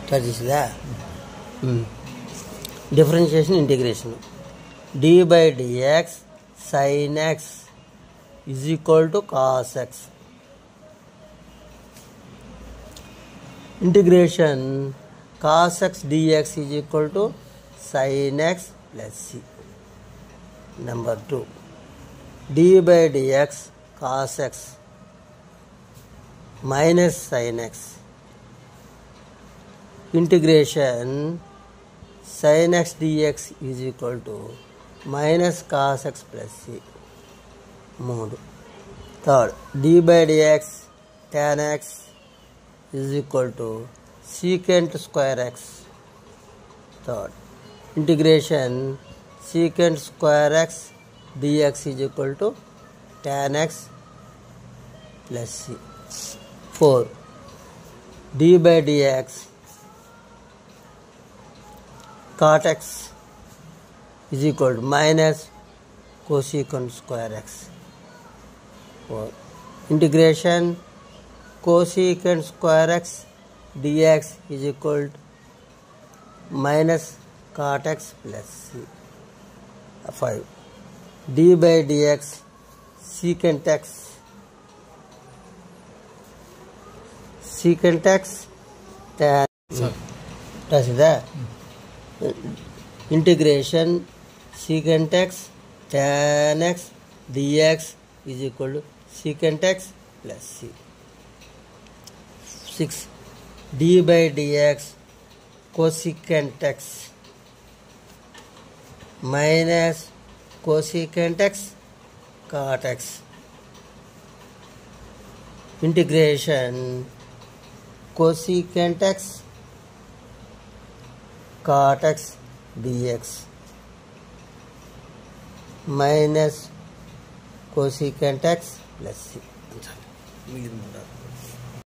చదివిందా? Differentiation integration. dy by dx sin x is equal to cos x. Integration cos x dx is equal to sin x plus c. Number 2, dy by dx cos x minus sin x. Integration sin x dx is equal to minus cos x plus c. 3. Third, d by dx tan x is equal to secant square x. Third, integration secant square x dx is equal to tan x plus c. 4, d by dx cot x is equal to minus cosecant square x. 4. Integration cosecant square x dx is equal to minus cot x plus c. 5. d by dx secant x tan integration secant x tan x dx is equal to secant x plus c. 6. d by dx cosecant x minus cosecant x cot x. Integration cosecant x cot x dx minus cosecant x plus c.